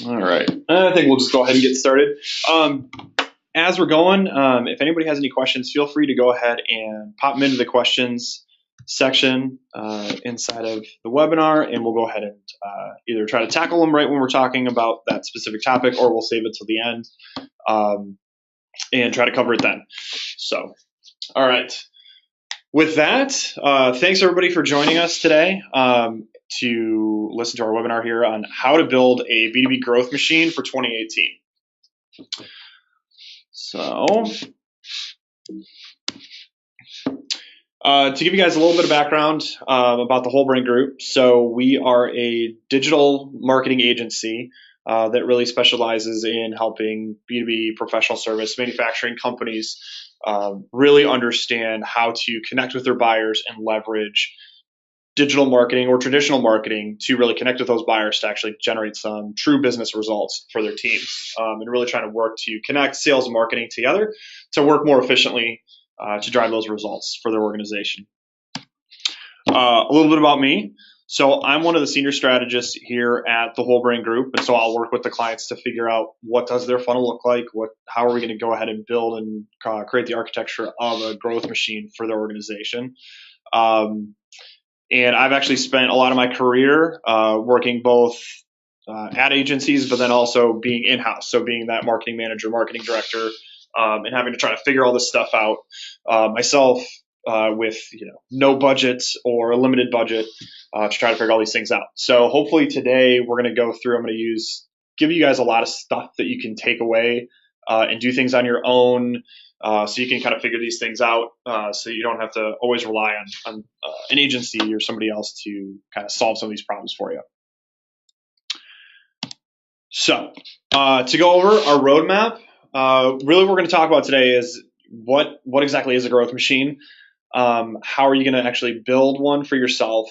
All right. I think we'll just go ahead and get started. As we're going, if anybody has any questions, feel free to go ahead and pop them into the questions section inside of the webinar, and we'll go ahead and either try to tackle them right when we're talking about that specific topic, or we'll save it till the end and try to cover it then. So, all right. With that, thanks everybody for joining us today to listen to our webinar here on how to build a B2B growth machine for 2018. So, to give you guys a little bit of background about the Whole Brain Group, so we are a digital marketing agency that really specializes in helping B2B professional service manufacturing companies really understand how to connect with their buyers and leverage digital marketing or traditional marketing to really connect with those buyers to actually generate some true business results for their teams, and really trying to work to connect sales and marketing together to work more efficiently to drive those results for their organization. A little bit about me. So I'm one of the senior strategists here at the Whole Brain Group, and so I'll work with the clients to figure out what does their funnel look like, how are we going to go ahead and build and create the architecture of a growth machine for their organization. And I've actually spent a lot of my career working both at agencies, but then also being in-house. So being that marketing manager, marketing director, and having to try to figure all this stuff out myself with no budget or a limited budget to try to figure all these things out. So hopefully today we're going to go through. I'm going to give you guys a lot of stuff that you can take away and do things on your own. So you can kind of figure these things out so you don't have to always rely on an agency or somebody else to kind of solve some of these problems for you. So to go over our roadmap, really what we're going to talk about today is what exactly is a growth machine? How are you going to actually build one for yourself?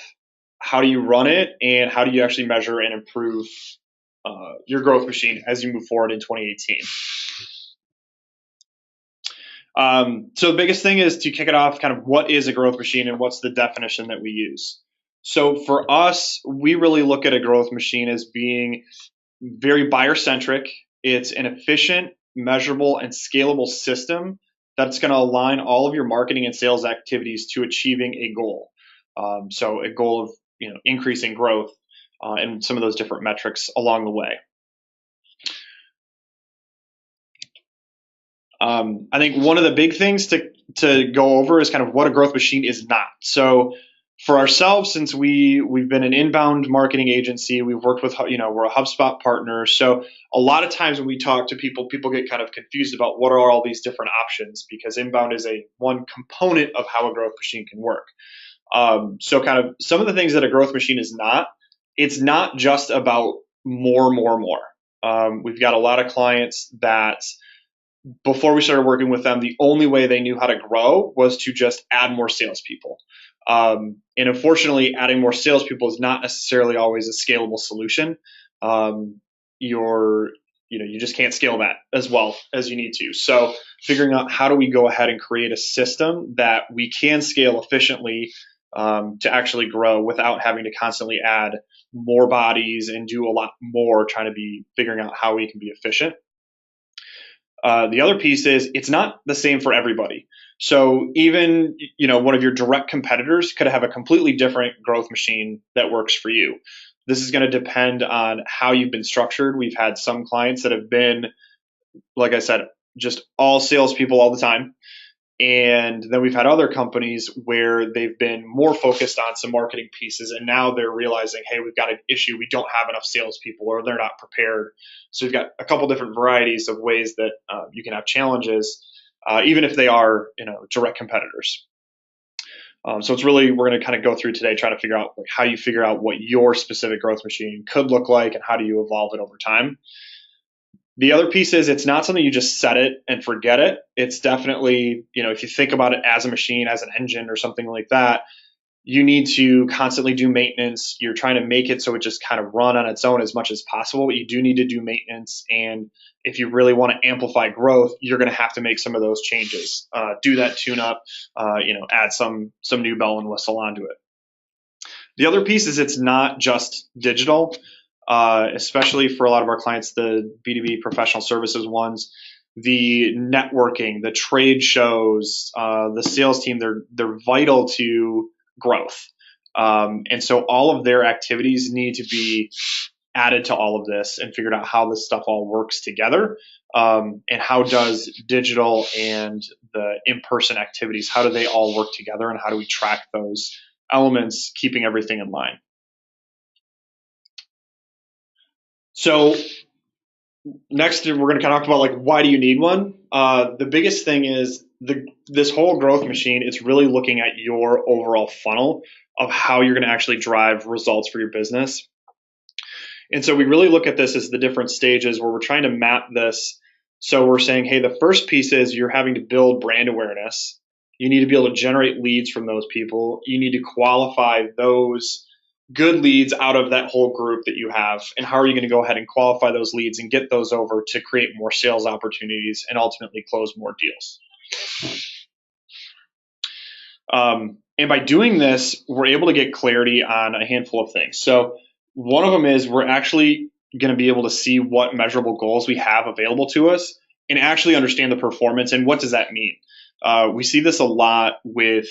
How do you run it? And how do you actually measure and improve your growth machine as you move forward in 2018? So the biggest thing is to kick it off, kind of what is a growth machine and what's the definition that we use. So for us, we really look at a growth machine as being very buyer-centric. It's an efficient, measurable, and scalable system that's going to align all of your marketing and sales activities to achieving a goal. So a goal of increasing growth and some of those different metrics along the way. I think one of the big things to go over is kind of what a growth machine is not. So for ourselves, since we've been an inbound marketing agency, we've worked with, we're a HubSpot partner. So a lot of times when we talk to people get kind of confused about what are all these different options, because inbound is one component of how a growth machine can work. So kind of some of the things that a growth machine is not, it's not just about more. We've got a lot of clients that before we started working with them, the only way they knew how to grow was to just add more salespeople. And unfortunately, adding more salespeople is not necessarily always a scalable solution. You just can't scale that as well as you need to. So figuring out how do we go ahead and create a system that we can scale efficiently to actually grow without having to constantly add more bodies and do a lot more, trying to figuring out how we can be efficient. The other piece is it's not the same for everybody. So even, one of your direct competitors could have a completely different growth machine that works for you. This is going to depend on how you've been structured. We've had some clients that have been, like I said, just all salespeople all the time. And then we've had other companies where they've been more focused on some marketing pieces, and now they're realizing, hey, we've got an issue. We don't have enough salespeople, or they're not prepared. So we've got a couple different varieties of ways that you can have challenges, even if they are, direct competitors. So it's really, we're going to kind of go through today, trying to figure out how you figure out what your specific growth machine could look like and how do you evolve it over time. The other piece is it's not something you just set it and forget it. It's definitely, if you think about it as a machine, as an engine or something like that, you need to constantly do maintenance. You're trying to make it so it just kind of run on its own as much as possible. But you do need to do maintenance. And if you really want to amplify growth, you're going to have to make some of those changes, do that tune up, add some new bell and whistle onto it. The other piece is it's not just digital. especially for a lot of our clients, the B2B professional services ones, the networking, the trade shows, the sales team, they're vital to growth. And so all of their activities need to be added to all of this and figured out how this stuff all works together. And how does digital and the in-person activities, how do they all work together, and how do we track those elements, keeping everything in line? So next, we're going to kind of talk about, like, why do you need one? The biggest thing is this whole growth machine. It's really looking at your overall funnel of how you're going to actually drive results for your business. And so we really look at this as the different stages where we're trying to map this. So we're saying, hey, the first piece is you're having to build brand awareness. You need to be able to generate leads from those people. You need to qualify those good leads out of that whole group that you have. And how are you going to go ahead and qualify those leads and get those over to create more sales opportunities and ultimately close more deals? And by doing this, we're able to get clarity on a handful of things. So one of them is we're actually going to be able to see what measurable goals we have available to us and actually understand the performance and what does that mean. We see this a lot with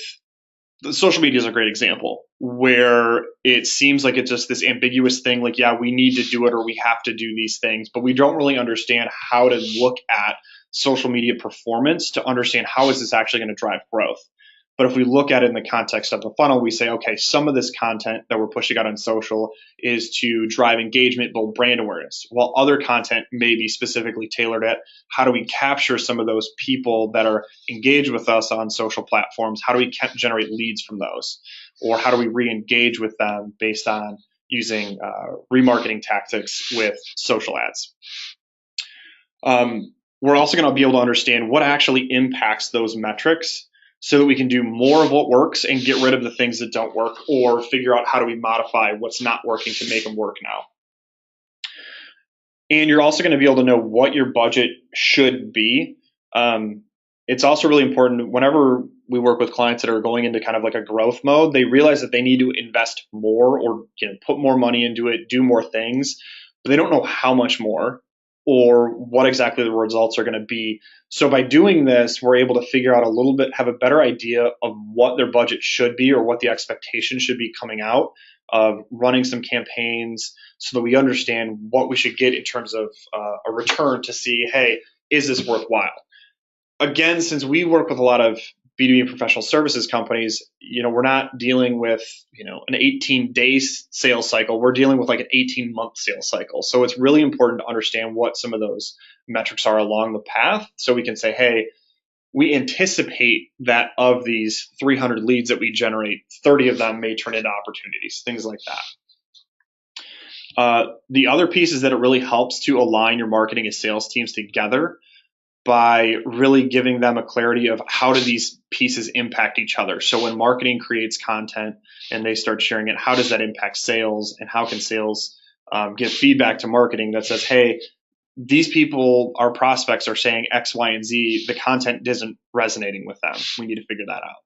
social media is a great example where it seems like it's just this ambiguous thing, like, yeah, we need to do it or we have to do these things, but we don't really understand how to look at social media performance to understand how is this actually going to drive growth. But if we look at it in the context of the funnel, we say, okay, some of this content that we're pushing out on social is to drive engagement, build brand awareness, while other content may be specifically tailored at how do we capture some of those people that are engaged with us on social platforms? How do we generate leads from those? Or how do we re-engage with them based on using remarketing tactics with social ads? We're also going to be able to understand what actually impacts those metrics, so that we can do more of what works and get rid of the things that don't work, or figure out how do we modify what's not working to make them work now. And you're also going to be able to know what your budget should be. It's also really important whenever we work with clients that are going into kind of like a growth mode, they realize that they need to invest more or put more money into it, do more things, but they don't know how much more or what exactly the results are going to be. So by doing this, we're able to figure out a little bit, have a better idea of what their budget should be or what the expectation should be coming out of running some campaigns, so that we understand what we should get in terms of a return to see, hey, is this worthwhile? Again, since we work with a lot of B2B professional services companies, we're not dealing with, an 18-day sales cycle. We're dealing with like an 18-month sales cycle. So it's really important to understand what some of those metrics are along the path, so we can say, hey, we anticipate that of these 300 leads that we generate, 30 of them may turn into opportunities, things like that. The other piece is that it really helps to align your marketing and sales teams together by really giving them a clarity of how do these pieces impact each other. So when marketing creates content and they start sharing it, how does that impact sales, and how can sales give feedback to marketing that says, hey, these people, our prospects, are saying X, Y, and Z. The content isn't resonating with them. We need to figure that out.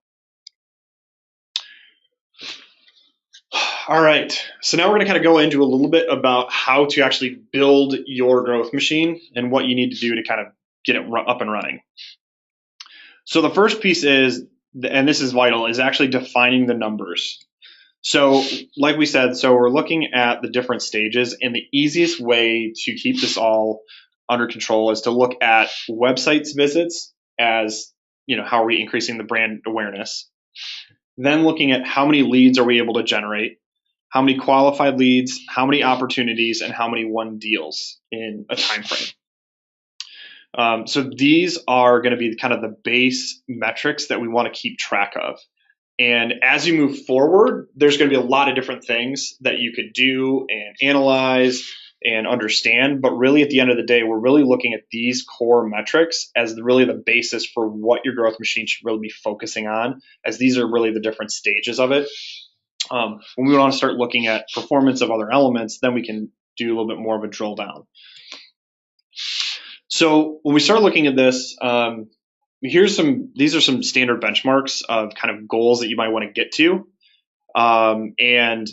All right. So now we're going to kind of go into a little bit about how to actually build your growth machine and what you need to do to kind of get it up and running. So the first piece is, and this is vital, is actually defining the numbers. So like we said, so we're looking at the different stages, and the easiest way to keep this all under control is to look at websites visits as, how are we increasing the brand awareness? Then looking at how many leads are we able to generate, how many qualified leads, how many opportunities, and how many won deals in a time frame. So these are going to be kind of the base metrics that we want to keep track of. And as you move forward, there's going to be a lot of different things that you could do and analyze and understand. But really, at the end of the day, we're really looking at these core metrics as really the basis for what your growth machine should really be focusing on, as these are really the different stages of it. When we want to start looking at performance of other elements, then we can do a little bit more of a drill down. So when we start looking at this, these are some standard benchmarks of kind of goals that you might want to get to. And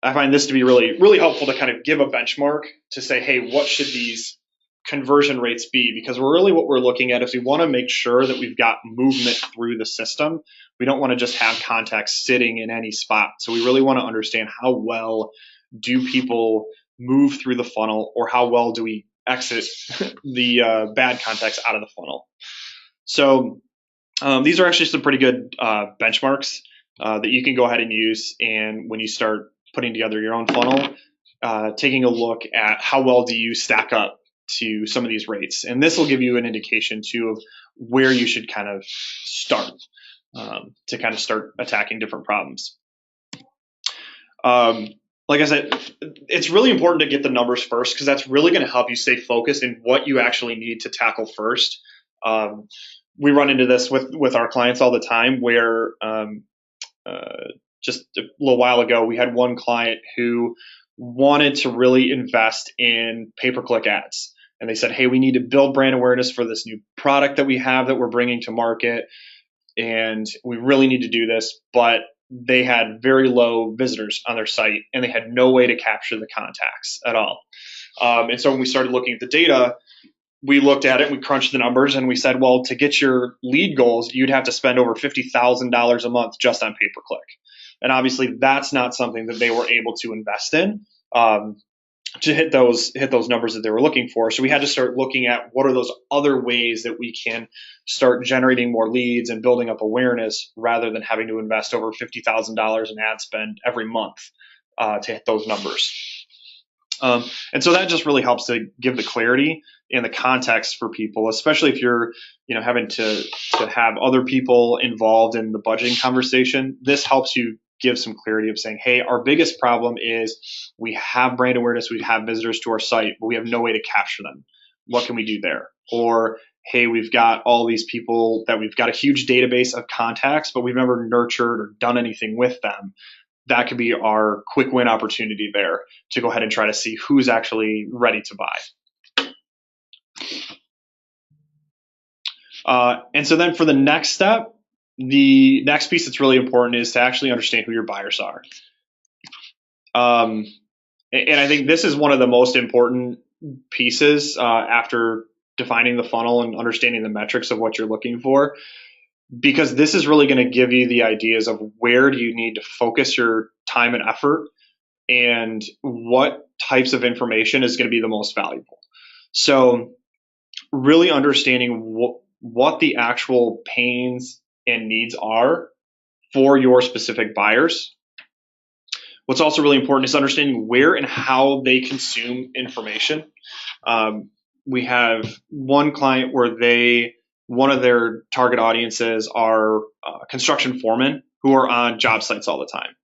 I find this to be really, really helpful to kind of give a benchmark to say, hey, what should these conversion rates be? Because really what we're looking at is we want to make sure that we've got movement through the system. We don't want to just have contacts sitting in any spot. So we really want to understand how well do people move through the funnel, or how well do we exit the bad contacts out of the funnel. So these are actually some pretty good benchmarks that you can go ahead and use. And when you start putting together your own funnel, taking a look at how well do you stack up to some of these rates. And this will give you an indication too of where you should kind of start to kind of start attacking different problems. Like I said, it's really important to get the numbers first, because that's really going to help you stay focused in what you actually need to tackle first. We run into this with our clients all the time, where just a little while ago, we had one client who wanted to really invest in pay-per-click ads. And they said, hey, we need to build brand awareness for this new product that we have that we're bringing to market. And we really need to do this. But they had very low visitors on their site, and they had no way to capture the contacts at all. And so when we started looking at the data, we looked at it, we crunched the numbers, and we said, well, to get your lead goals, you'd have to spend over $50,000 a month just on pay-per-click. And obviously that's not something that they were able to invest in to hit those numbers that they were looking for. So we had to start looking at what are those other ways that we can start generating more leads and building up awareness, rather than having to invest over $50,000 in ad spend every month to hit those numbers. And so that just really helps to give the clarity and the context for people, especially if you're, having to have other people involved in the budgeting conversation. This helps you give some clarity of saying, hey, our biggest problem is we have brand awareness, we have visitors to our site, but we have no way to capture them. What can we do there? Or, hey, we've got all these people that we've got a huge database of contacts, but we've never nurtured or done anything with them. That could be our quick win opportunity there to go ahead and try to see who's actually ready to buy. And so then for the next step, the next piece that's really important is to actually understand who your buyers are. And I think this is one of the most important pieces after defining the funnel and understanding the metrics of what you're looking for, because this is really going to give you the ideas of where do you need to focus your time and effort, and what types of information is going to be the most valuable. So really understanding what the actual pains and needs are for your specific buyers. What's also really important is understanding where and how they consume information. We have one client where one of their target audiences are construction foremen who are on job sites all the time.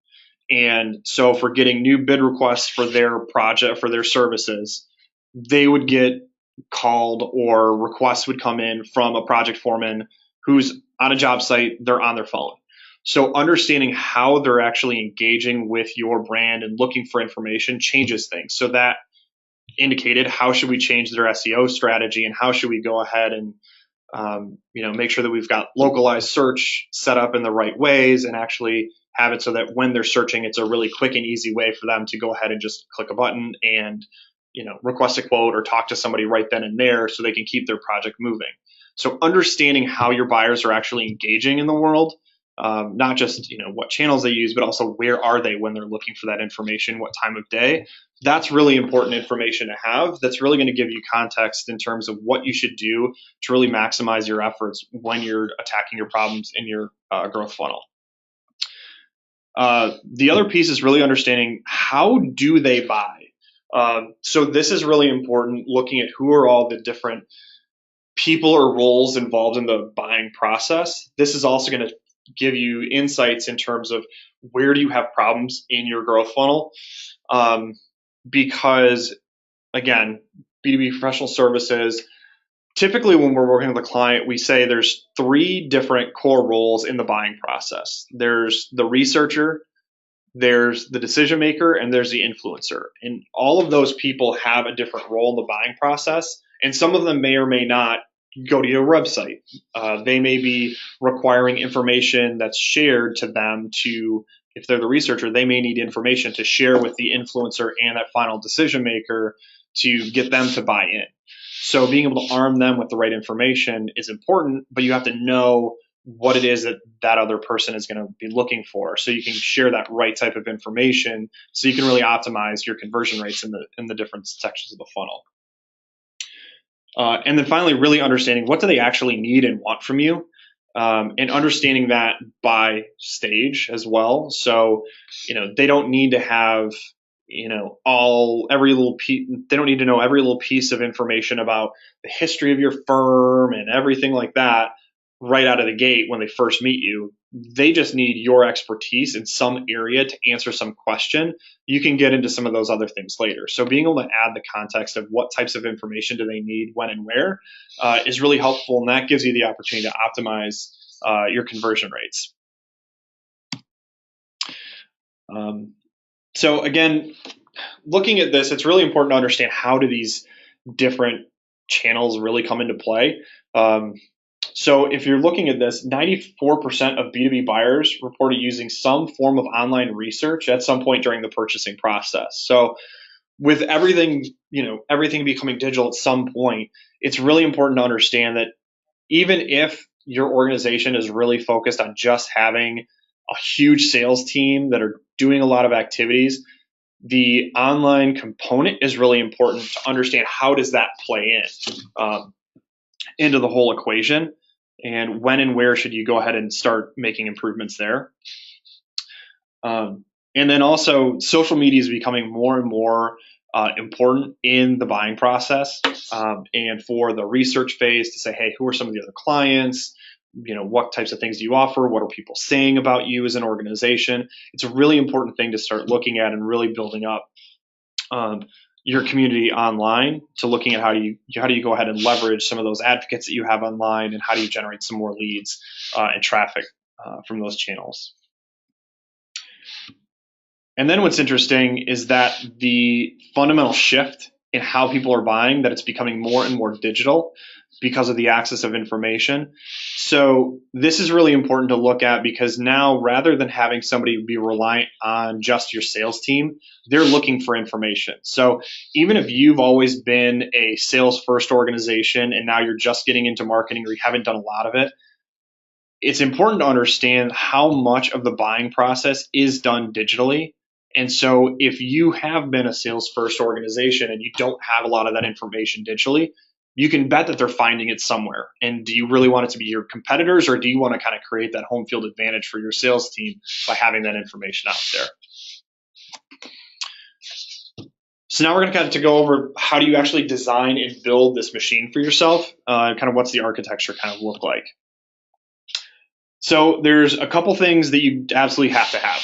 And so for getting new bid requests for their project, for their services, they would get called, or requests would come in from a project foreman who's on a job site, they're on their phone. So understanding how they're actually engaging with your brand and looking for information changes things. So that indicated how should we change their SEO strategy, and how should we go ahead and make sure that we've got localized search set up in the right ways, and actually have it so that when they're searching, it's a really quick and easy way for them to go ahead and just click a button and request a quote or talk to somebody right then and there, so they can keep their project moving. So understanding how your buyers are actually engaging in the world, not just what channels they use, but also where are they when they're looking for that information, what time of day. That's really important information to have. That's really going to give you context in terms of what you should do to really maximize your efforts when you're attacking your problems in your growth funnel. The other piece is really understanding how do they buy. So this is really important, looking at who are all the different people or roles involved in the buying process. This is also going to give you insights in terms of where do you have problems in your growth funnel. Because again, B2B professional services, typically when we're working with a client, we say there's 3 different core roles in the buying process. There's the researcher, there's the decision maker, and there's the influencer. And all of those people have a different role in the buying process. And some of them may or may not go to your website. They may be requiring information that's shared to them to if they're the researcher, they may need information to share with the influencer and that final decision maker to get them to buy in. So being able to arm them with the right information is important, but you have to know what it is that that other person is going to be looking for, so you can share that right type of information, so you can really optimize your conversion rates in the different sections of the funnel. And then finally, really understanding what do they actually need and want from you, and understanding that by stage as well. So, they don't need to have, every little piece. They don't need to know every little piece of information about the history of your firm and everything like that right out of the gate when they first meet you. They just need your expertise in some area to answer some question. You can get into some of those other things later. So being able to add the context of what types of information do they need, when and where, is really helpful, and that gives you the opportunity to optimize your conversion rates. So again, looking at this, it's really important to understand how do these different channels really come into play. So if you're looking at this, 94% of B2B buyers reported using some form of online research at some point during the purchasing process. So with everything, everything becoming digital at some point, it's really important to understand that even if your organization is really focused on just having a huge sales team that are doing a lot of activities, the online component is really important to understand how does that play into the whole equation, and when and where should you go ahead and start making improvements there. And then also, social media is becoming more and more important in the buying process, and for the research phase to say, hey, who are some of the other clients? What types of things do you offer? What are people saying about you as an organization? It's a really important thing to start looking at and really building up your community online, to looking at how do you go ahead and leverage some of those advocates that you have online, and how do you generate some more leads and traffic from those channels. And then what's interesting is that the fundamental shift in how people are buying, that it's becoming more and more digital because of the access of information. So this is really important to look at, because now, rather than having somebody be reliant on just your sales team, they're looking for information. So even if you've always been a sales first organization and now you're just getting into marketing, or you haven't done a lot of it, it's important to understand how much of the buying process is done digitally. And so if you have been a sales first organization and you don't have a lot of that information digitally, you can bet that they're finding it somewhere. And do you really want it to be your competitors, or do you want to kind of create that home field advantage for your sales team by having that information out there? So now we're going to kind of go over how do you actually design and build this machine for yourself, kind of what's the architecture kind of look like. So there's a couple things that you absolutely have to have.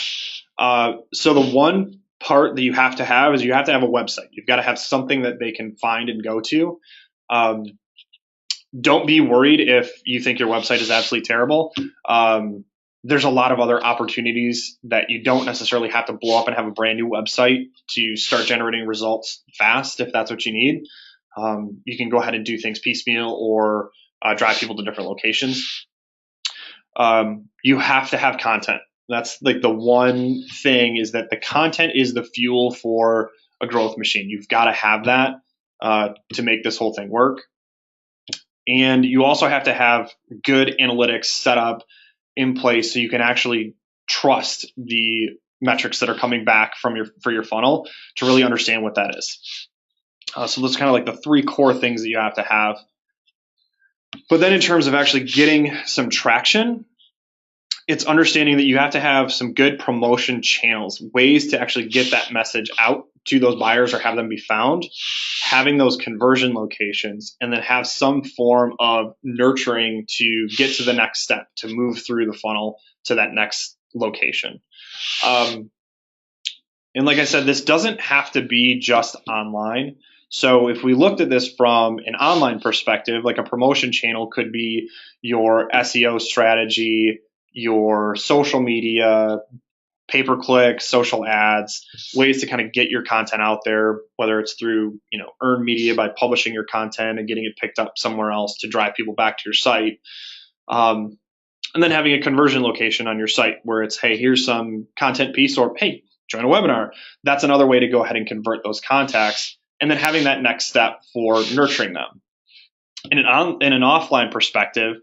So the one part that you have to have is you have to have a website. You've got to have something that they can find and go to. Don't be worried if you think your website is absolutely terrible. There's a lot of other opportunities that you don't necessarily have to blow up and have a brand new website to start generating results fast if that's what you need. You can go ahead and do things piecemeal, or drive people to different locations. You have to have content. That's like the one thing, is that the content is the fuel for a growth machine. You've got to have that to make this whole thing work. And you also have to have good analytics set up in place, so you can actually trust the metrics that are coming back for your funnel, to really understand what that is. So that's kind of like the three core things that you have to have. But then in terms of actually getting some traction, it's understanding that you have to have some good promotion channels, ways to actually get that message out to those buyers or have them be found, having those conversion locations, and then have some form of nurturing to get to the next step, to move through the funnel to that next location. And like I said, this doesn't have to be just online. So if we looked at this from an online perspective, like a promotion channel could be your SEO strategy, your social media, pay-per-click, social ads, ways to kind of get your content out there, whether it's through, earned media by publishing your content and getting it picked up somewhere else to drive people back to your site. And then having a conversion location on your site where it's, hey, here's some content piece, or hey, join a webinar. That's another way to go ahead and convert those contacts. And then having that next step for nurturing them. In an offline perspective,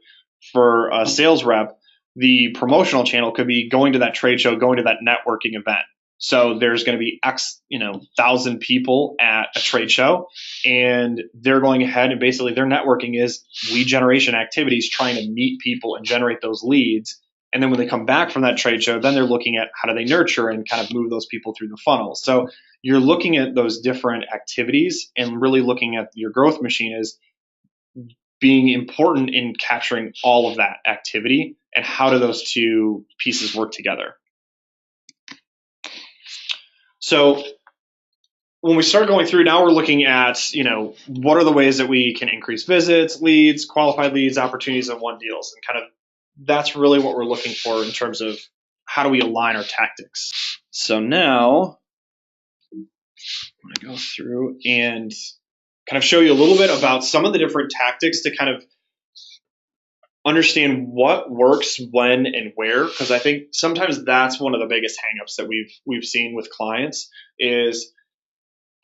for a sales rep, the promotional channel could be going to that trade show, going to that networking event. So there's going to be X, 1,000 people at a trade show, and they're going ahead and basically their networking is lead generation activities, trying to meet people and generate those leads. And then when they come back from that trade show, then they're looking at how do they nurture and kind of move those people through the funnel. So you're looking at those different activities and really looking at your growth machine as being important in capturing all of that activity and how do those two pieces work together. So when we start going through, now we're looking at, what are the ways that we can increase visits, leads, qualified leads, opportunities, and won deals. And kind of that's really what we're looking for in terms of how do we align our tactics. So now I'm going to go through and kind of show you a little bit about some of the different tactics to kind of understand what works when and where, because I think sometimes that's one of the biggest hangups that we've seen with clients is,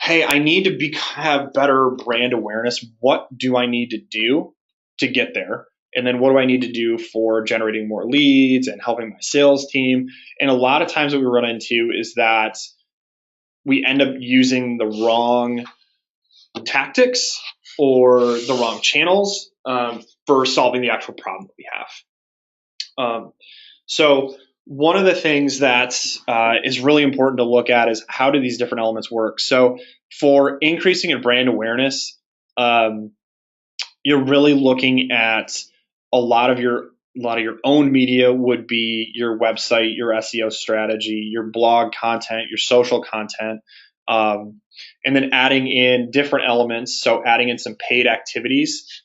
hey, I need to have better brand awareness. What do I need to do to get there? And then what do I need to do for generating more leads and helping my sales team? And a lot of times what we run into is that we end up using the wrong tactics or the wrong channels for solving the actual problem that we have. So one of the things that is really important to look at is how do these different elements work. So for increasing your brand awareness, you're really looking at a lot of your own media would be your website, your SEO strategy, your blog content, your social content, and then adding in different elements. So adding in some paid activities.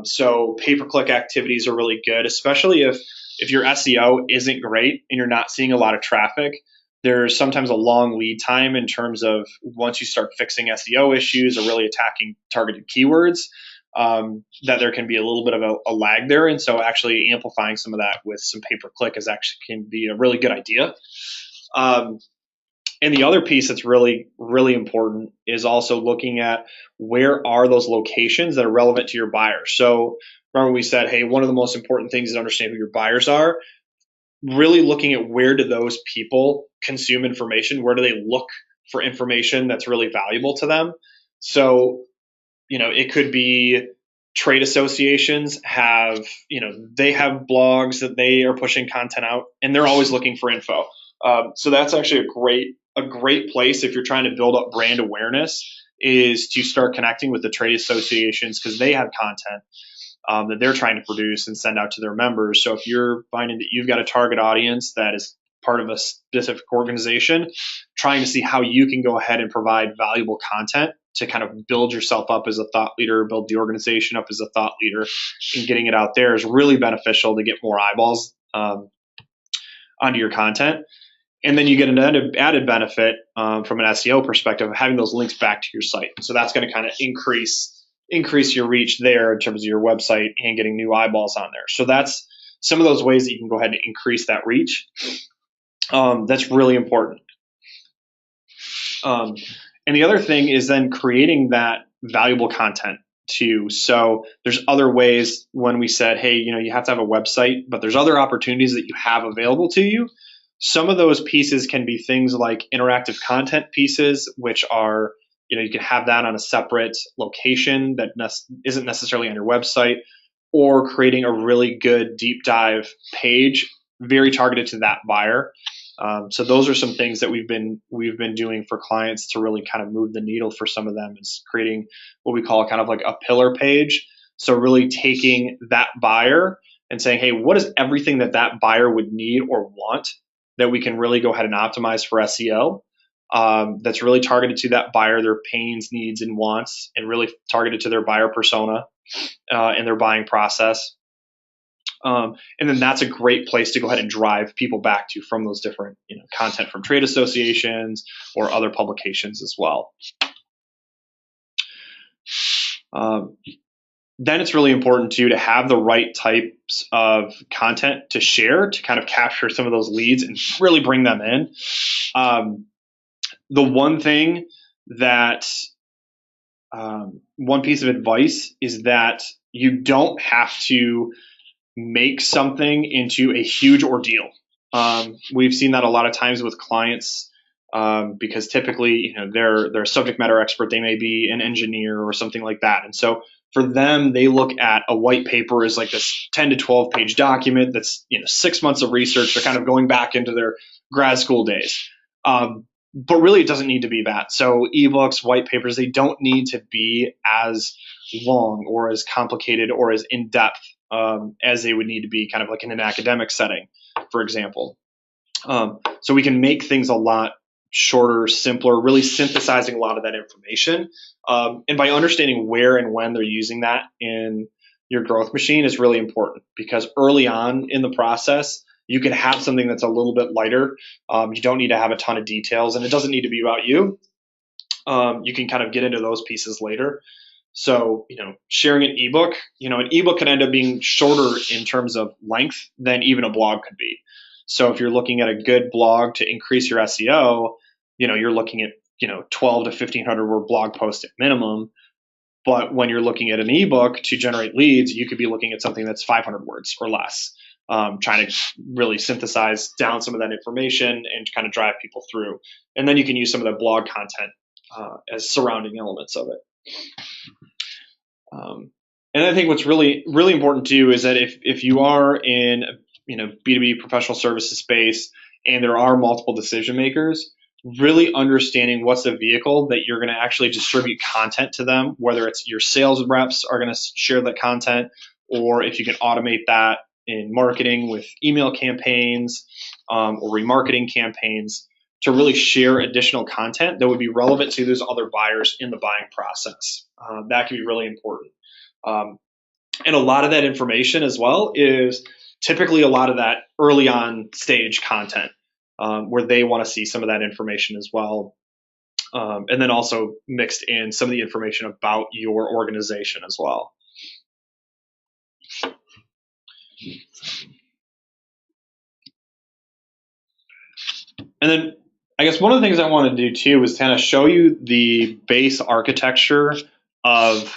So pay-per-click activities are really good, especially if your SEO isn't great and you're not seeing a lot of traffic. There's sometimes a long lead time in terms of once you start fixing SEO issues or really attacking targeted keywords, that there can be a little bit of a lag there. And so actually amplifying some of that with some pay-per-click can be a really good idea. And the other piece that's really, really important is also looking at where are those locations that are relevant to your buyers. So remember we said, hey, one of the most important things is to understand who your buyers are. Really looking at where do those people consume information? Where do they look for information that's really valuable to them? So, it could be trade associations they have blogs that they are pushing content out and they're always looking for info. So that's actually a great place if you're trying to build up brand awareness is to start connecting with the trade associations because they have content that they're trying to produce and send out to their members. So if you're finding that you've got a target audience that is part of a specific organization, trying to see how you can go ahead and provide valuable content to kind of build yourself up as a thought leader, build the organization up as a thought leader, and getting it out there is really beneficial to get more eyeballs onto your content. And then you get an added benefit from an SEO perspective of having those links back to your site. So that's going to kind of increase your reach there in terms of your website and getting new eyeballs on there. So that's some of those ways that you can go ahead and increase that reach. That's really important. And the other thing is then creating that valuable content too. So there's other ways when we said, hey, you have to have a website, but there's other opportunities that you have available to you. Some of those pieces can be things like interactive content pieces, which are, you can have that on a separate location that isn't necessarily on your website, or creating a really good deep dive page, very targeted to that buyer. So those are some things that we've been doing for clients to really kind of move the needle for some of them, is creating what we call kind of like a pillar page. So really taking that buyer and saying, hey, what is everything that buyer would need or want that we can really go ahead and optimize for SEO, that's really targeted to that buyer, their pains, needs, and wants, and really targeted to their buyer persona and their buying process. And then that's a great place to go ahead and drive people back to from those different content from trade associations or other publications as well. then it's really important too to have the right types of content to share to kind of capture some of those leads and really bring them in. The one thing that one piece of advice is that you don't have to make something into a huge ordeal. We've seen that a lot of times with clients because typically, they're a subject matter expert. They may be an engineer or something like that. And so for them, they look at a white paper as like this 10 to 12 page document that's 6 months of research. They're kind of going back into their grad school days. But really, it doesn't need to be that. So ebooks, white papers, they don't need to be as long or as complicated or as in-depth as they would need to be kind of like in an academic setting, for example. So we can make things a lot shorter, simpler, really synthesizing a lot of that information. And by understanding where and when they're using that in your growth machine is really important, because early on in the process, you can have something that's a little bit lighter. You don't need to have a ton of details, and it doesn't need to be about you. You can kind of get into those pieces later. So, sharing an ebook, an ebook can end up being shorter in terms of length than even a blog could be. So if you're looking at a good blog to increase your SEO, you're looking at, 12 to 1500 word blog post at minimum. But when you're looking at an ebook to generate leads, you could be looking at something that's 500 words or less, trying to really synthesize down some of that information and kind of drive people through. And then you can use some of that blog content as surrounding elements of it. And I think what's really, really important too is that if you are in B2B professional services space and there are multiple decision makers, really understanding what's the vehicle that you're going to actually distribute content to them, whether it's your sales reps are going to share that content, or if you can automate that in marketing with email campaigns or remarketing campaigns to really share additional content that would be relevant to those other buyers in the buying process. That can be really important. And a lot of that information as well is typically a lot of that early on stage content where they want to see some of that information as well. And then also mixed in some of the information about your organization as well. And then I guess one of the things I want to do too is kind of show you the base architecture of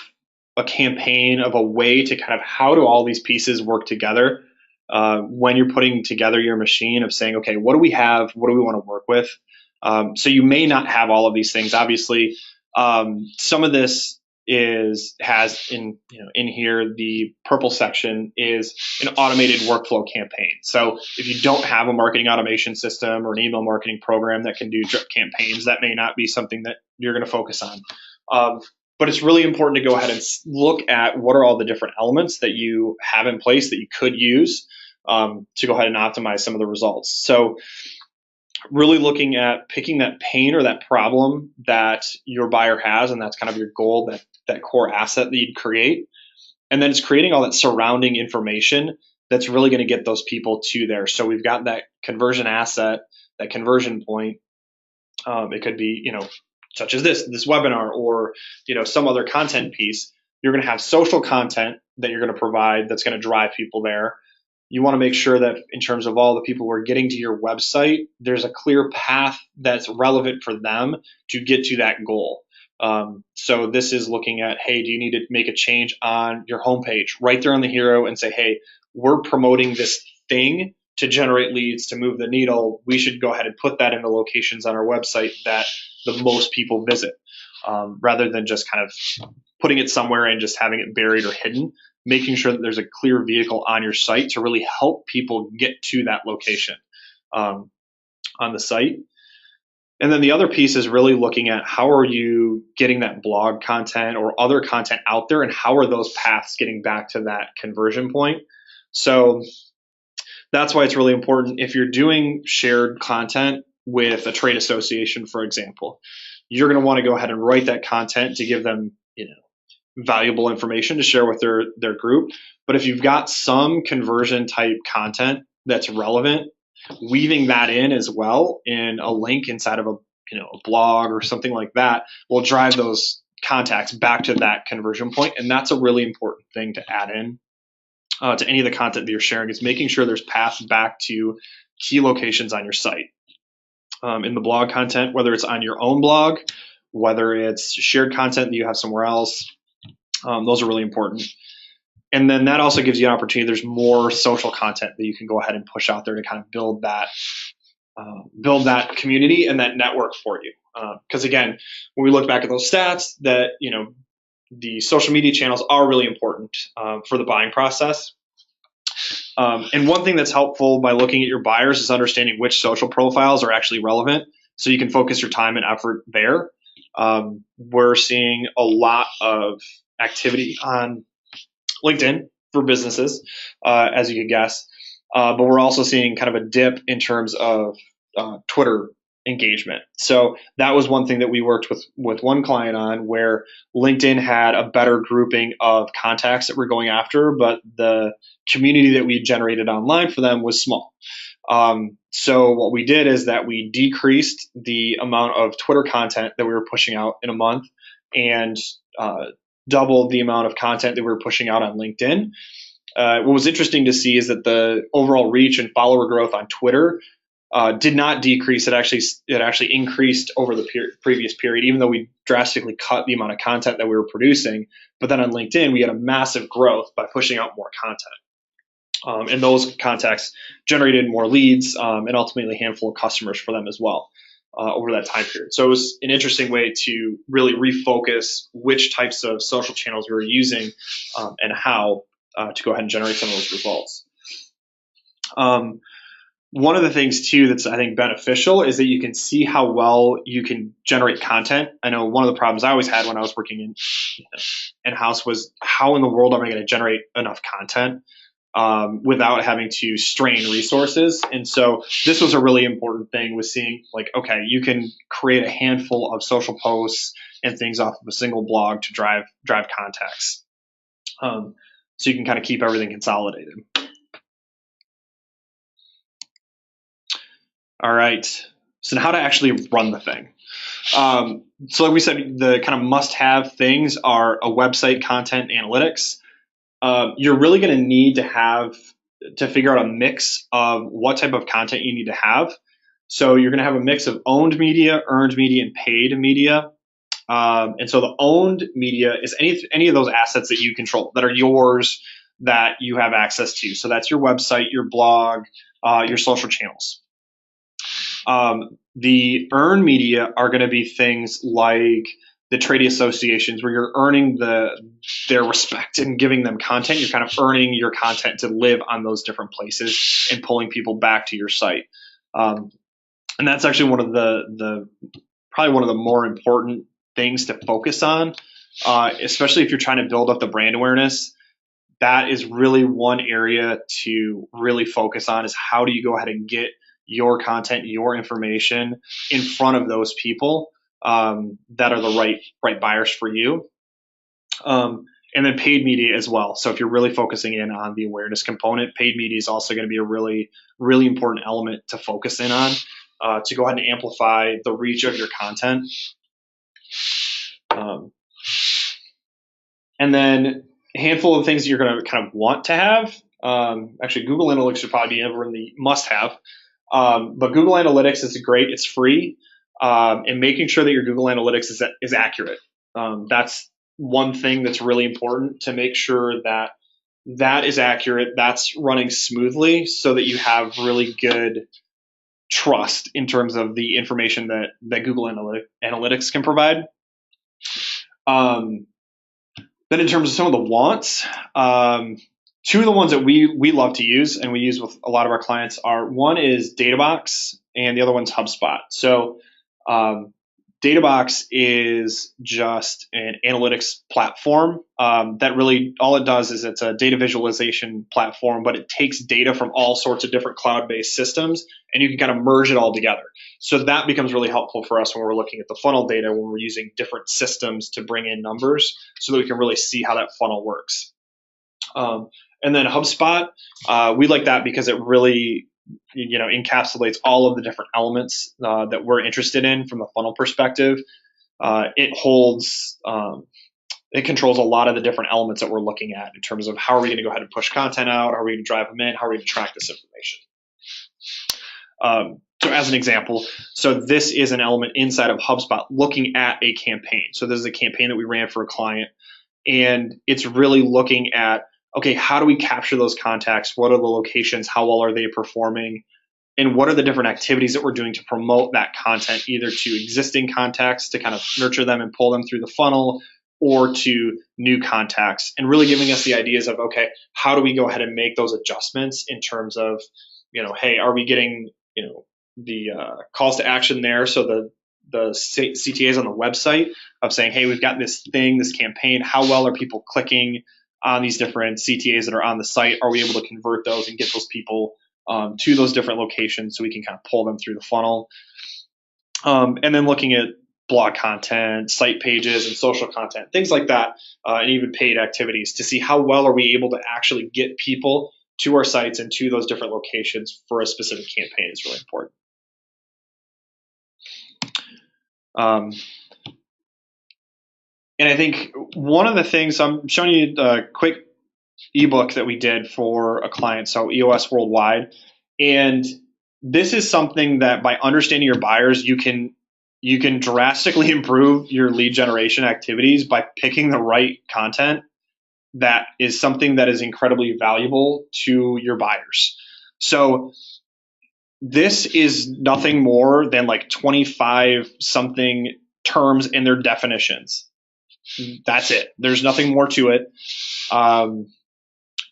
a campaign, of a way to kind of how do all these pieces work together when you're putting together your machine of saying, okay, what do we have? What do we want to work with? So you may not have all of these things. Obviously, some of this has in here, the purple section is an automated workflow campaign. So if you don't have a marketing automation system or an email marketing program that can do drip campaigns, that may not be something that you're going to focus on. But it's really important to go ahead and look at what are all the different elements that you have in place that you could use to go ahead and optimize some of the results. So really looking at picking that pain or that problem that your buyer has, and that's kind of your goal, that core asset that you'd create. And then it's creating all that surrounding information that's really going to get those people to there. So we've got that conversion asset, that conversion point. It could be, such as this webinar or, some other content piece. You're going to have social content that you're going to provide that's going to drive people there. You want to make sure that in terms of all the people who are getting to your website, there's a clear path that's relevant for them to get to that goal. So this is looking at, hey, do you need to make a change on your homepage right there on the hero and say, hey, we're promoting this thing to generate leads, to move the needle. We should go ahead and put that in the locations on our website that the most people visit, rather than just kind of putting it somewhere and just having it buried or hidden, making sure that there's a clear vehicle on your site to really help people get to that location on the site. And then the other piece is really looking at how are you getting that blog content or other content out there, and how are those paths getting back to that conversion point. So that's why it's really important. If you're doing shared content with a trade association, for example, you're going to want to go ahead and write that content to give them, valuable information to share with their group. But if you've got some conversion type content that's relevant, weaving that in as well in a link inside of a blog or something like that will drive those contacts back to that conversion point. And that's a really important thing to add in to any of the content that you're sharing is making sure there's paths back to key locations on your site. In the blog content, whether it's on your own blog, whether it's shared content that you have somewhere else, those are really important. And then that also gives you an opportunity. There's more social content that you can go ahead and push out there to kind of build that community and that network for you. Because again, when we look back at those stats, that the social media channels are really important for the buying process. And one thing that's helpful by looking at your buyers is understanding which social profiles are actually relevant, so you can focus your time and effort there. We're seeing a lot of activity on LinkedIn for businesses, as you could guess. But we're also seeing kind of a dip in terms of Twitter engagement. So that was one thing that we worked with one client on, where LinkedIn had a better grouping of contacts that we're going after, but the community that we generated online for them was small. So what we did is that we decreased the amount of Twitter content that we were pushing out in a month, and doubled the amount of content that we were pushing out on LinkedIn. What was interesting to see is that the overall reach and follower growth on Twitter did not decrease. It actually increased over the previous period, even though we drastically cut the amount of content that we were producing. But then on LinkedIn, we had a massive growth by pushing out more content. And those contacts generated more leads and ultimately a handful of customers for them as well over that time period. So it was an interesting way to really refocus which types of social channels we were using and how to go ahead and generate some of those results. One of the things too that's I think beneficial is that you can see how well you can generate content. I know one of the problems I always had when I was working in-house was, how in the world am I going to generate enough content without having to strain resources? And so this was a really important thing, was seeing like, okay, you can create a handful of social posts and things off of a single blog to drive contacts. So you can kind of keep everything consolidated. All right. So now how to actually run the thing. So like we said, the kind of must-have things are a website, content, analytics. You're really going to need to figure out a mix of what type of content you need to have. So you're going to have a mix of owned media, earned media, and paid media. And so the owned media is any of those assets that you control, that are yours, that you have access to. So that's your website, your blog, your social channels. The earned media are going to be things like the trade associations, where you're earning their respect and giving them content. You're kind of earning your content to live on those different places and pulling people back to your site. And that's actually probably one of the more important things to focus on, especially if you're trying to build up the brand awareness. That is really one area to really focus on, is how do you go ahead and get your content, your information in front of those people that are the right buyers for you. And then paid media as well. So if you're really focusing in on the awareness component, paid media is also going to be a really, really important element to focus in on to go ahead and amplify the reach of your content. And then a handful of things you're going to kind of want to have. Actually, Google Analytics should probably be over in the must-have. But Google Analytics is great. It's free. And making sure that your Google Analytics is accurate. That's one thing that's really important, to make sure that is accurate, that's running smoothly, so that you have really good trust in terms of the information that Google Analytics can provide. Then in terms of some of the wants, two of the ones that we love to use and we use with a lot of our clients are, one is Databox and the other one's HubSpot. So Databox is just an analytics platform that really, all it does is it's a data visualization platform, but it takes data from all sorts of different cloud-based systems, and you can kind of merge it all together. So that becomes really helpful for us when we're looking at the funnel data, when we're using different systems to bring in numbers, so that we can really see how that funnel works. And then HubSpot, we like that because it really encapsulates all of the different elements that we're interested in from a funnel perspective. It holds it controls a lot of the different elements that we're looking at in terms of how are we going to go ahead and push content out, how are we going to drive them in, how are we going to track this information. So as an example, so this is an element inside of HubSpot looking at a campaign. So this is a campaign that we ran for a client, and it's really looking at, okay, how do we capture those contacts? What are the locations? How well are they performing? And what are the different activities that we're doing to promote that content, either to existing contacts to kind of nurture them and pull them through the funnel, or to new contacts, and really giving us the ideas of, okay, how do we go ahead and make those adjustments in terms of, hey, are we getting, the calls to action there? So the CTAs on the website of saying, hey, we've got this thing, this campaign, how well are people clicking on these different CTAs that are on the site? Are we able to convert those and get those people to those different locations so we can kind of pull them through the funnel? And then looking at blog content, site pages, and social content, things like that, and even paid activities to see how well are we able to actually get people to our sites and to those different locations for a specific campaign is really important. And I think one of the things, I'm showing you a quick ebook that we did for a client, so EOS Worldwide. And this is something that by understanding your buyers, you can drastically improve your lead generation activities by picking the right content that is something that is incredibly valuable to your buyers. So this is nothing more than like 25 something terms in their definitions. That's it. There's nothing more to it.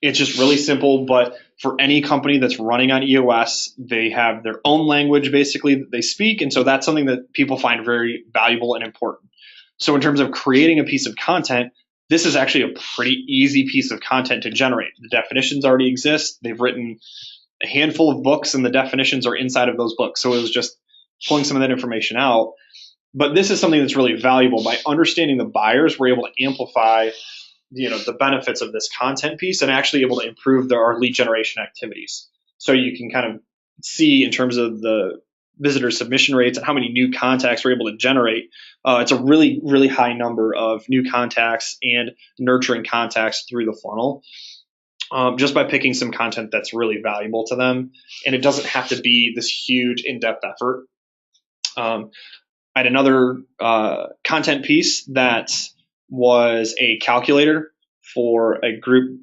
It's just really simple, but for any company that's running on EOS, they have their own language basically that they speak. And so that's something that people find very valuable and important. So in terms of creating a piece of content, this is actually a pretty easy piece of content to generate. The definitions already exist. They've written a handful of books and the definitions are inside of those books. So it was just pulling some of that information out. But this is something that's really valuable. By understanding the buyers, we're able to amplify the benefits of this content piece and actually able to improve our lead generation activities. So you can kind of see in terms of the visitor submission rates and how many new contacts we're able to generate. It's a really, really high number of new contacts and nurturing contacts through the funnel, just by picking some content that's really valuable to them. And it doesn't have to be this huge in-depth effort. I had another content piece that was a calculator for a group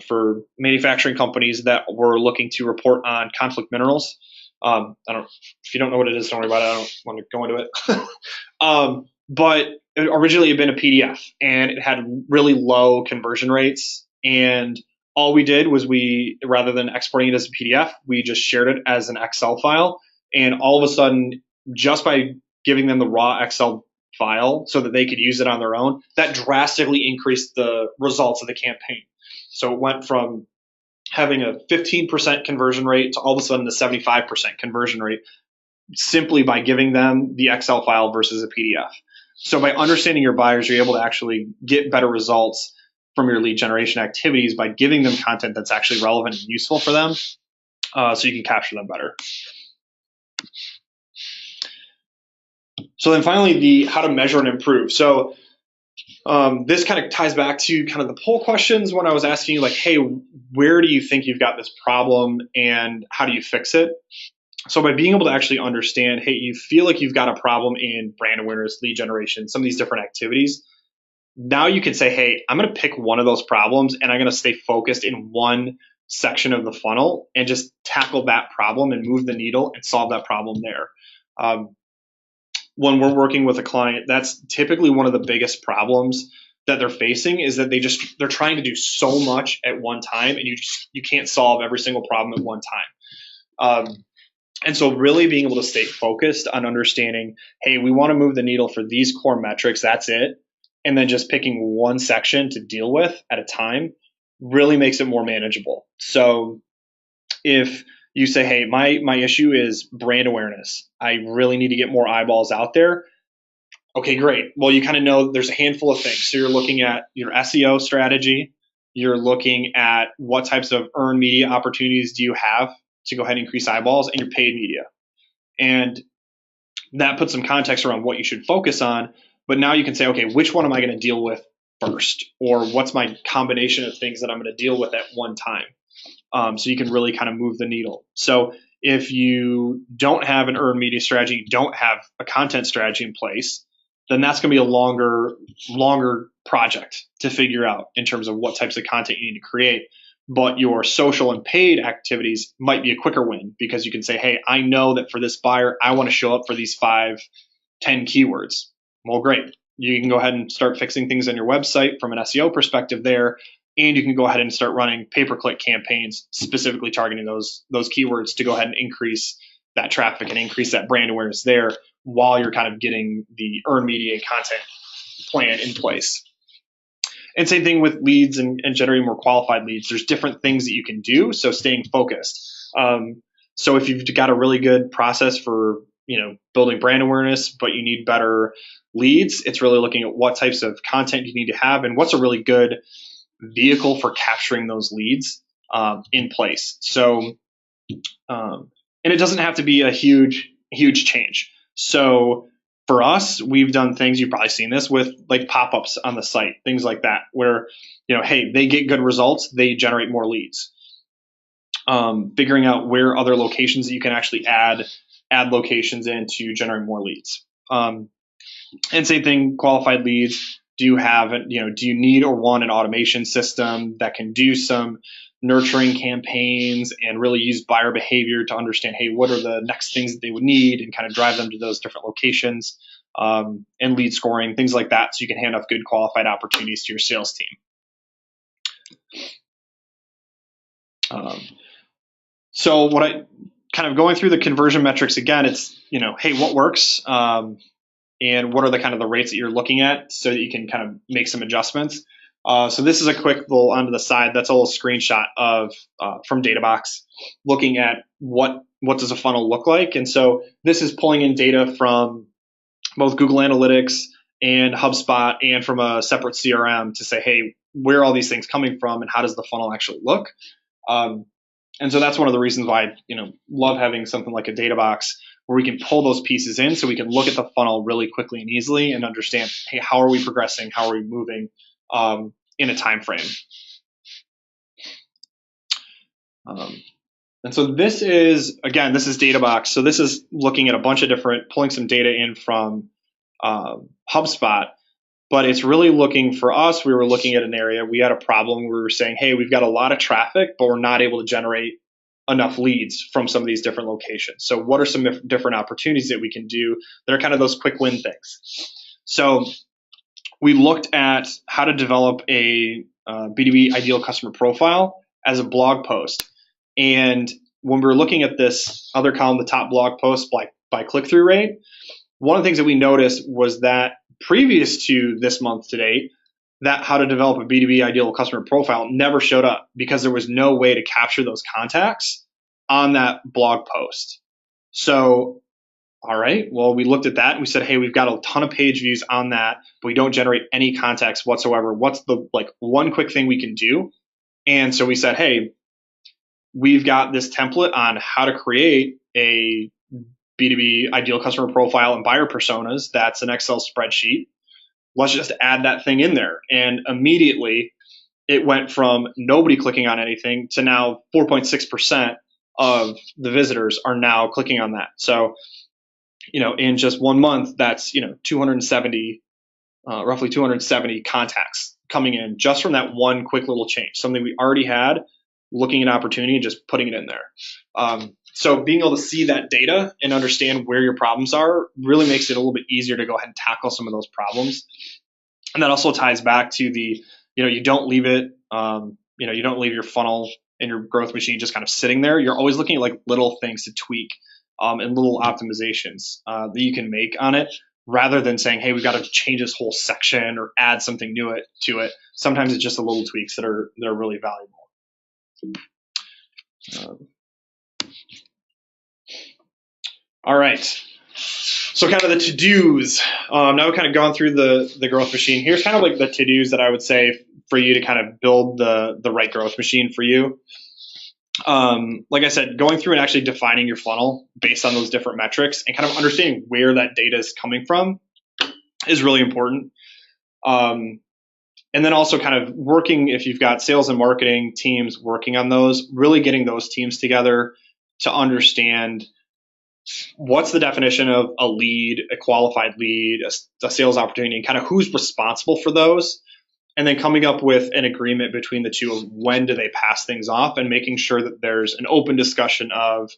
for manufacturing companies that were looking to report on conflict minerals. If you don't know what it is, don't worry about it. I don't want to go into it. But it originally had been a PDF and it had really low conversion rates. And all we did was rather than exporting it as a PDF, we just shared it as an Excel file. And all of a sudden, just by giving them the raw Excel file so that they could use it on their own, that drastically increased the results of the campaign. So it went from having a 15% conversion rate to all of a sudden a 75% conversion rate simply by giving them the Excel file versus a PDF. So by understanding your buyers, you're able to actually get better results from your lead generation activities by giving them content that's actually relevant and useful for them, so you can capture them better. So then finally, the how to measure and improve. So this kind of ties back to kind of the poll questions when I was asking you, like, hey, where do you think you've got this problem and how do you fix it? So by being able to actually understand, hey, you feel like you've got a problem in brand awareness, lead generation, some of these different activities. Now you can say, hey, I'm going to pick one of those problems and I'm going to stay focused in one section of the funnel and just tackle that problem and move the needle and solve that problem there. When we're working with a client, that's typically one of the biggest problems that they're facing, is that they're trying to do so much at one time and you can't solve every single problem at one time. And so really being able to stay focused on understanding, hey, we want to move the needle for these core metrics, that's it. And then just picking one section to deal with at a time really makes it more manageable. So if you say, hey, my issue is brand awareness, I really need to get more eyeballs out there. Okay, great. Well, you kind of know there's a handful of things. So you're looking at your SEO strategy. You're looking at what types of earned media opportunities do you have to go ahead and increase eyeballs, and your paid media. And that puts some context around what you should focus on. But now you can say, okay, which one am I going to deal with first, or what's my combination of things that I'm going to deal with at one time. So you can really kind of move the needle. So if you don't have an earned media strategy, don't have a content strategy in place, then that's going to be a longer project to figure out in terms of what types of content you need to create. But your social and paid activities might be a quicker win, because you can say, hey, I know that for this buyer, I want to show up for these 5, 10 keywords. Well, great. You can go ahead and start fixing things on your website from an SEO perspective there. And you can go ahead and start running pay-per-click campaigns specifically targeting those keywords to go ahead and increase that traffic and increase that brand awareness there, while you're kind of getting the earned media content plan in place. And same thing with leads and generating more qualified leads. There's different things that you can do. So staying focused. So if you've got a really good process for building brand awareness, but you need better leads, it's really looking at what types of content you need to have and what's a really good vehicle for capturing those leads in place. So, and it doesn't have to be a huge change. So for us, we've done things, you've probably seen this with like pop-ups on the site, things like that, where, hey, they get good results, they generate more leads. Figuring out where other locations that you can actually add locations in to generate more leads. And same thing, qualified leads. Do you need or want an automation system that can do some nurturing campaigns and really use buyer behavior to understand, hey, what are the next things that they would need, and kind of drive them to those different locations, and lead scoring, things like that, so you can hand off good qualified opportunities to your sales team. So what I kind of going through the conversion metrics again, it's, hey, what works? And what are the kind of the rates that you're looking at, so that you can kind of make some adjustments. So this is a quick little onto the side. That's a little screenshot of from DataBox, looking at what does a funnel look like. And so this is pulling in data from both Google Analytics and HubSpot, and from a separate CRM to say, hey, where are all these things coming from, and how does the funnel actually look? And so that's one of the reasons why I love having something like a DataBox, where we can pull those pieces in, so we can look at the funnel really quickly and easily and understand, hey, how are we progressing? How are we moving in a time frame? And so this is DataBox. So this is looking at a bunch of pulling some data in from HubSpot, but it's really looking for us. We were looking at an area, we had a problem where we were saying, hey, we've got a lot of traffic, but we're not able to generate enough leads from some of these different locations. So what are some different opportunities that we can do that are kind of those quick win things? So we looked at how to develop a B2B ideal customer profile as a blog post. And when we were looking at this other column, the top blog post by click-through rate, one of the things that we noticed was that previous to this month to date, that how to develop a B2B ideal customer profile never showed up, because there was no way to capture those contacts on that blog post. So, all right, well, we looked at that and we said, hey, we've got a ton of page views on that, but we don't generate any contacts whatsoever. What's the one quick thing we can do? And so we said, hey, we've got this template on how to create a B2B ideal customer profile and buyer personas. That's an Excel spreadsheet. Let's just add that thing in there. And immediately it went from nobody clicking on anything to now 4.6% of the visitors are now clicking on that. So, in just 1 month, that's, 270, roughly 270 contacts coming in just from that one quick little change, something we already had, looking at opportunity and just putting it in there. So being able to see that data and understand where your problems are really makes it a little bit easier to go ahead and tackle some of those problems. And that also ties back to the, you don't leave it, you don't leave your funnel and your growth machine just kind of sitting there. You're always looking at little things to tweak and little optimizations that you can make on it, rather than saying, hey, we've got to change this whole section or add something new to it. Sometimes it's just the little tweaks that are really valuable. All right. So kind of the to-dos. Now we've kind of gone through the growth machine. Here's kind of like the to-dos that I would say for you to kind of build the right growth machine for you. Like I said, going through and actually defining your funnel based on those different metrics and kind of understanding where that data is coming from is really important. And then also kind of working, if you've got sales and marketing teams working on those, really getting those teams together to understand what's the definition of a lead, a qualified lead, a sales opportunity, and kind of who's responsible for those. And then coming up with an agreement between the two of when do they pass things off, and making sure that there's an open discussion of,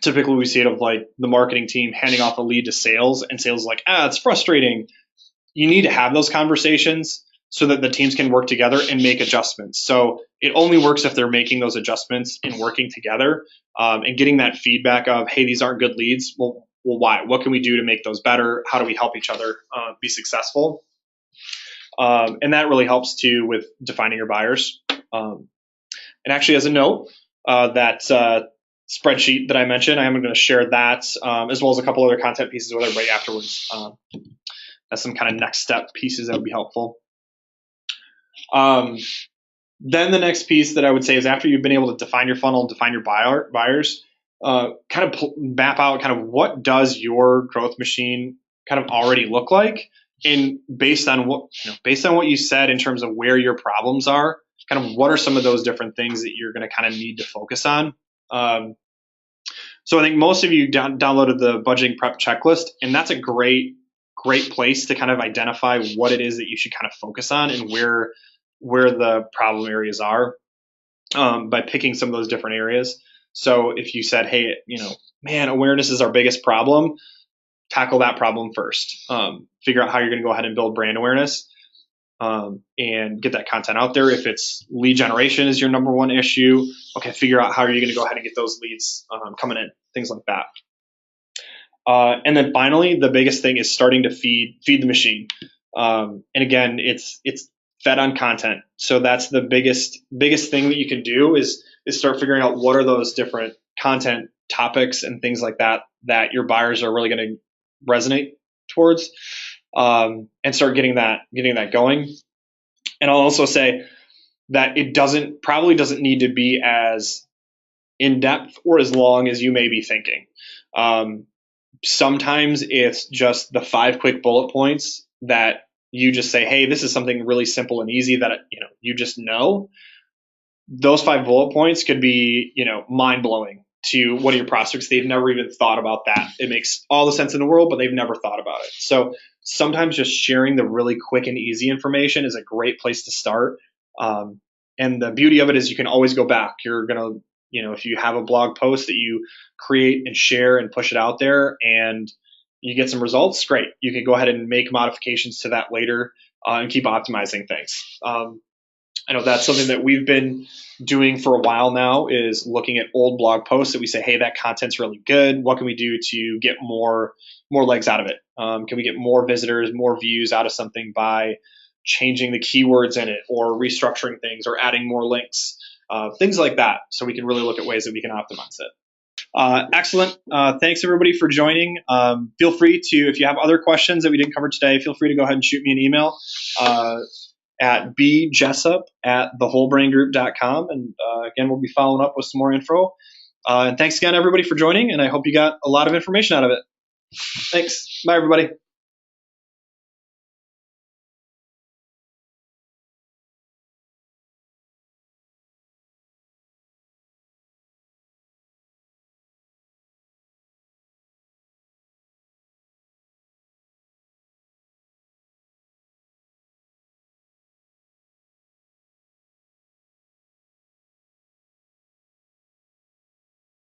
typically we see it of like the marketing team handing off a lead to sales, and sales is like, it's frustrating. You need to have those conversations so that the teams can work together and make adjustments. So it only works if they're making those adjustments and working together, and getting that feedback of, hey, these aren't good leads. Well, why? What can we do to make those better? How do we help each other be successful? And that really helps too with defining your buyers. And actually, as a note, that spreadsheet that I mentioned, I am going to share that, as well as a couple other content pieces with everybody afterwards. As some kind of next step pieces that would be helpful. Then the next piece that I would say is, after you've been able to define your funnel, define your buyers, kind of map out kind of what does your growth machine kind of already look like, and based on what you said in terms of where your problems are, kind of what are some of those different things that you're going to kind of need to focus on. So I think most of you downloaded the budgeting prep checklist, and that's a great place to kind of identify what it is that you should kind of focus on and where the problem areas are, by picking some of those different areas. So if you said, hey, awareness is our biggest problem, tackle that problem first. Figure out how you're going to go ahead and build brand awareness, and get that content out there. If it's lead generation is your number one issue, okay, figure out how are you going to go ahead and get those leads coming in, things like that. And then finally, the biggest thing is starting to feed the machine. And again, it's fed on content. So that's the biggest thing that you can do is start figuring out what are those different content topics and things like that your buyers are really going to resonate towards, and start getting that going. And I'll also say that it probably doesn't need to be as in depth or as long as you may be thinking. Sometimes it's just the 5 quick bullet points that you just say, hey, this is something really simple and easy that you just know. Those 5 bullet points could be mind blowing to one of your prospects. They've never even thought about that. It makes all the sense in the world, but they've never thought about it. So sometimes just sharing the really quick and easy information is a great place to start. And the beauty of it is you can always go back. You're going to, if you have a blog post that you create and share and push it out there and you get some results, great. You can go ahead and make modifications to that later, and keep optimizing things. I know that's something that we've been doing for a while now, is looking at old blog posts that we say, hey, that content's really good. What can we do to get more legs out of it? Can we get more visitors, more views out of something by changing the keywords in it, or restructuring things, or adding more links, things like that. So we can really look at ways that we can optimize it. Excellent. Thanks everybody for joining. Feel free to, if you have other questions that we didn't cover today, feel free to go ahead and shoot me an email at bjessup@thewholebraingroup.com. And again, we'll be following up with some more info. And thanks again, everybody, for joining. And I hope you got a lot of information out of it. Thanks. Bye, everybody.